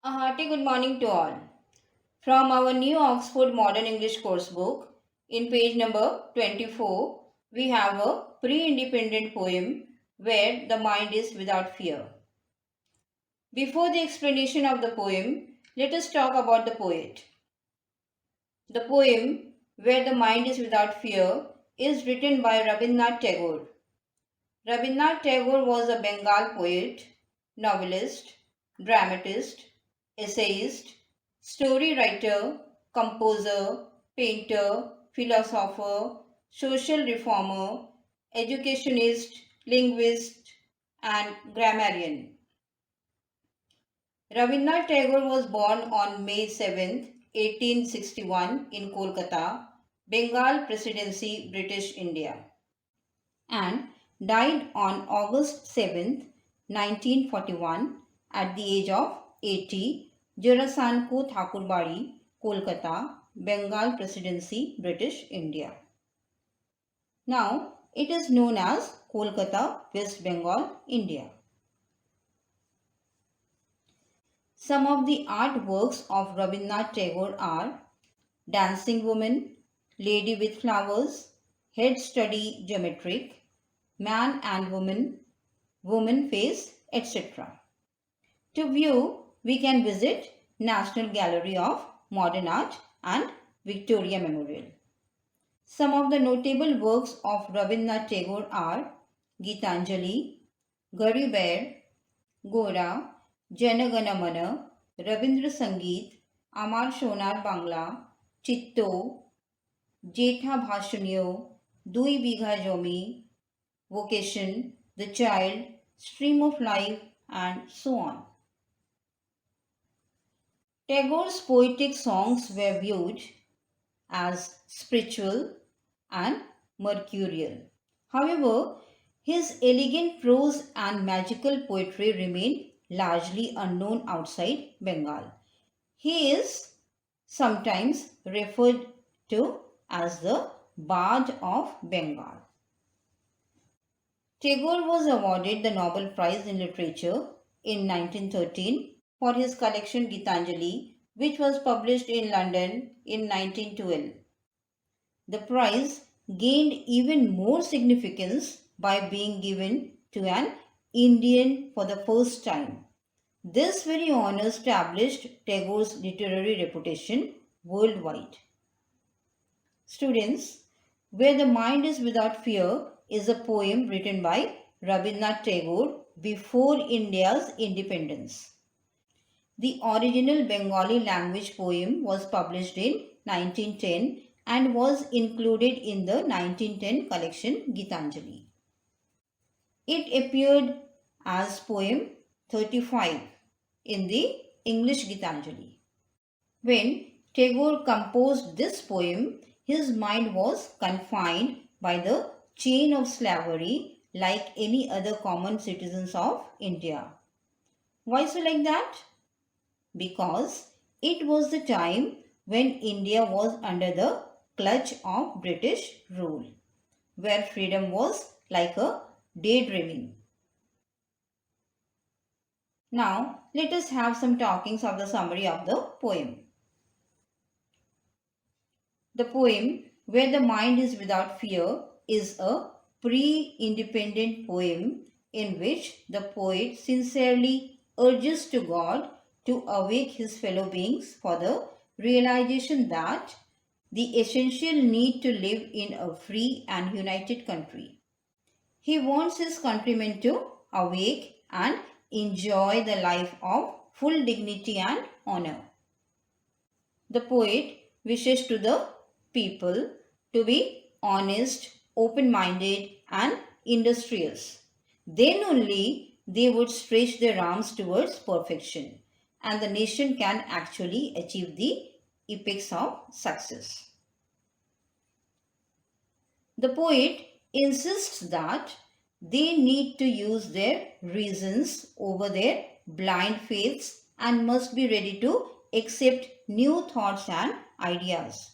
A hearty good morning to all. From our new Oxford Modern English course book, in page number 24, we have a pre-independent poem where the mind is without fear. Before the explanation of the poem, let us talk about the poet. The poem, Where the Mind is Without Fear, is written by Rabindranath Tagore. Rabindranath Tagore was a Bengal poet, novelist, dramatist, essayist, story writer, composer, painter, philosopher, social reformer, educationist, linguist, and grammarian. Rabindranath Tagore was born on May 7, 1861 in Kolkata, Bengal Presidency, British India, and died on August 7, 1941 at the age of 80, Jorasanko Thakurbari, Kolkata, Bengal Presidency, British India. Now it is known as Kolkata, West Bengal, India. Some of the artworks of Rabindranath Tagore are Dancing Woman, Lady with Flowers, Head Study Geometric, Man and Woman, Woman Face, etc. To view, we can visit National Gallery of Modern Art and Victoria Memorial. Some of the notable works of Rabindranath Tagore are Gitanjali, Garibir, Gora, Janagana Mana, Rabindra Sangeet, Amar Shonar Bangla, Chitto, Jetha Bhashaniyo, Dui Bigha Jomi, Vocation, The Child, Stream of Life, and so on. Tagore's poetic songs were viewed as spiritual and mercurial. However, his elegant prose and magical poetry remain largely unknown outside Bengal. He is sometimes referred to as the Bard of Bengal. Tagore was awarded the Nobel Prize in Literature in 1913 for his collection Gitanjali, which was published in London in 1912. The prize gained even more significance by being given to an Indian for the first time. This very honor established Tagore's literary reputation worldwide. Students, Where the Mind is Without Fear is a poem written by Rabindranath Tagore before India's independence. The original Bengali language poem was published in 1910 and was included in the 1910 collection Gitanjali. It appeared as poem 35 in the English Gitanjali. When Tagore composed this poem, his mind was confined by the chain of slavery like any other common citizens of India. Why so like that? Because it was the time when India was under the clutch of British rule, where freedom was like a daydreaming. Now, let us have some talkings of the summary of the poem. The poem, Where the Mind is Without Fear, is a pre-independent poem in which the poet sincerely urges to God to awake his fellow beings for the realization that the essential need to live in a free and united country. He wants his countrymen to awake and enjoy the life of full dignity and honor. The poet wishes to the people to be honest, open-minded and industrious. Then only they would stretch their arms towards perfection and the nation can actually achieve the apex of success. The poet insists that they need to use their reasons over their blind faiths and must be ready to accept new thoughts and ideas.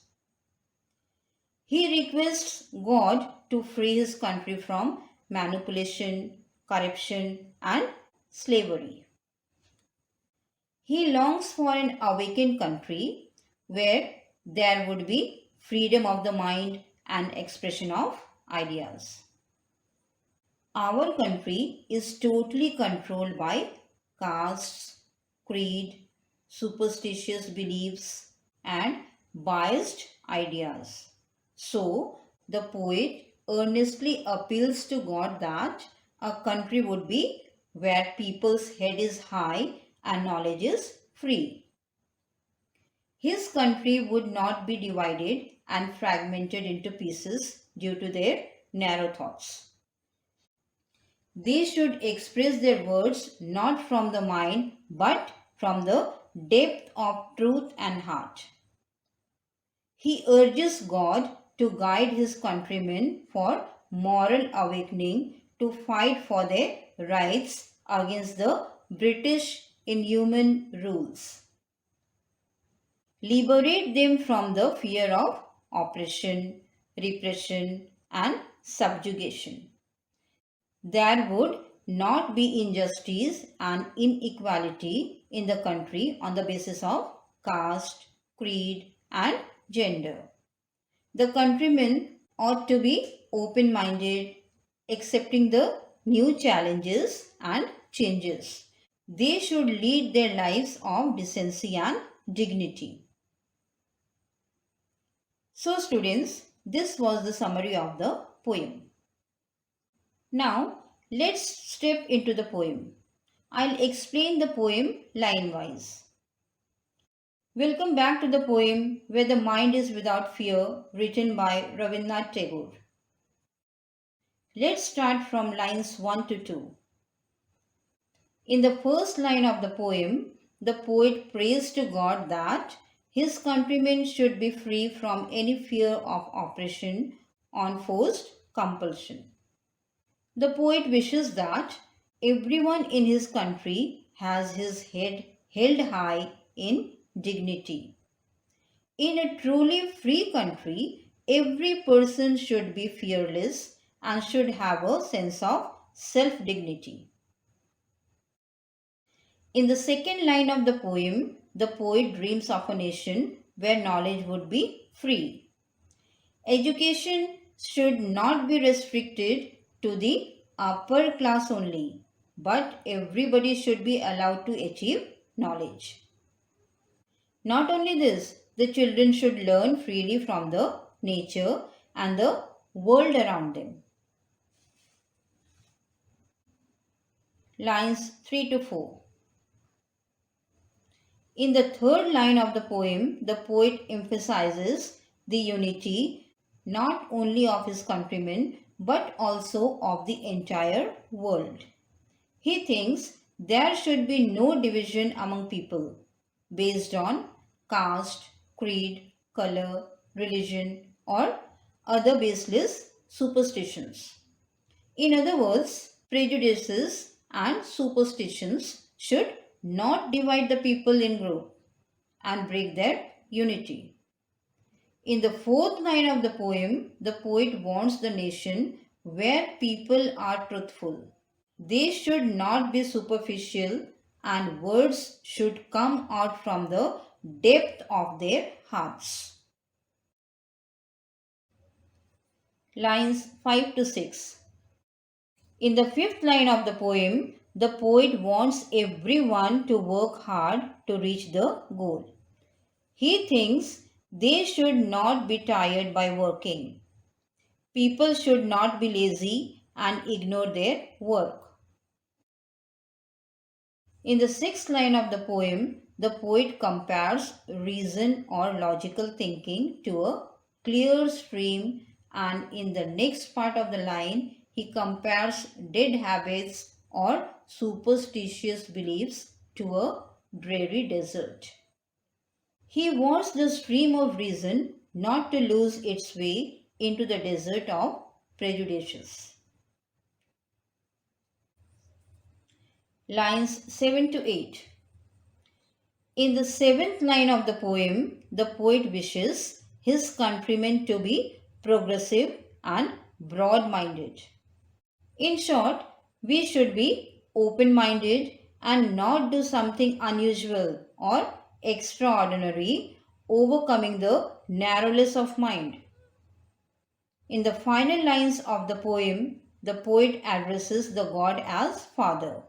He requests God to free his country from manipulation, corruption, and slavery. He longs for an awakened country where there would be freedom of the mind and expression of ideas. Our country is totally controlled by castes, creed, superstitious beliefs, and biased ideas. So, the poet earnestly appeals to God that a country would be where people's head is high and knowledge is free. His country would not be divided and fragmented into pieces due to their narrow thoughts. They should express their words not from the mind but from the depth of truth and heart. He urges God to guide his countrymen for moral awakening to fight for their rights against the British inhuman rules. Liberate them from the fear of oppression, repression, and subjugation. There would not be injustice and inequality in the country on the basis of caste, creed, and gender. The countrymen ought to be open minded, accepting the new challenges and changes. They should lead their lives of decency and dignity. So, students, this was the summary of the poem. Now, let's step into the poem. I'll explain the poem line-wise. Welcome back to the poem Where the Mind is Without Fear, written by Rabindranath Tagore. Let's start from lines 1 to 2. In the first line of the poem, the poet prays to God that his countrymen should be free from any fear of oppression on forced compulsion. The poet wishes that everyone in his country has his head held high in dignity. In a truly free country, every person should be fearless and should have a sense of self-dignity. In the second line of the poem, the poet dreams of a nation where knowledge would be free. Education should not be restricted to the upper class only, but everybody should be allowed to achieve knowledge. Not only this, the children should learn freely from the nature and the world around them. Lines 3 to 4. In the third line of the poem, the poet emphasizes the unity not only of his countrymen but also of the entire world. He thinks there should be no division among people based on caste, creed, color, religion, or other baseless superstitions. In other words, prejudices and superstitions should not divide the people in group and break their unity. In the fourth line of the poem, the poet wants the nation where people are truthful. They should not be superficial and words should come out from the depth of their hearts. Lines 5 to 6. In the fifth line of the poem, the poet wants everyone to work hard to reach the goal. He thinks they should not be tired by working. People should not be lazy and ignore their work. In the sixth line of the poem, the poet compares reason or logical thinking to a clear stream, and in the next part of the line, he compares dead habits or superstitious beliefs to a dreary desert. He wants the stream of reason not to lose its way into the desert of prejudices. Lines 7 to 8. In the seventh line of the poem, the poet wishes his countrymen to be progressive and broad-minded. In short, we should be open-minded and not do something unusual or extraordinary, overcoming the narrowness of mind. In the final lines of the poem, the poet addresses the god as Father.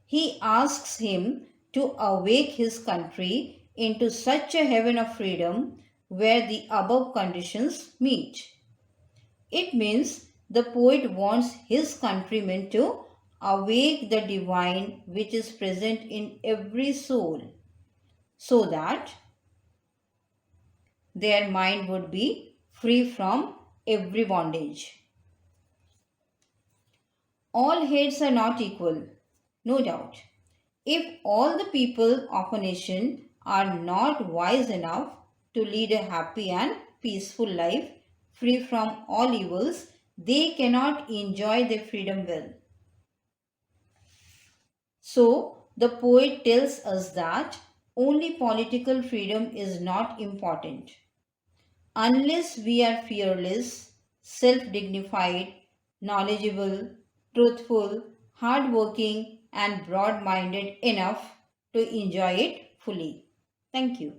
He asks him to awake his country into such a heaven of freedom where the above conditions meet. It means the poet wants his countrymen to awake the divine which is present in every soul so that their mind would be free from every bondage. All heads are not equal, no doubt. If all the people of a nation are not wise enough to lead a happy and peaceful life free from all evils, they cannot enjoy their freedom well. So, the poet tells us that only political freedom is not important. Unless we are fearless, self dignified, knowledgeable, truthful, hardworking, and broad minded enough to enjoy it fully. Thank you.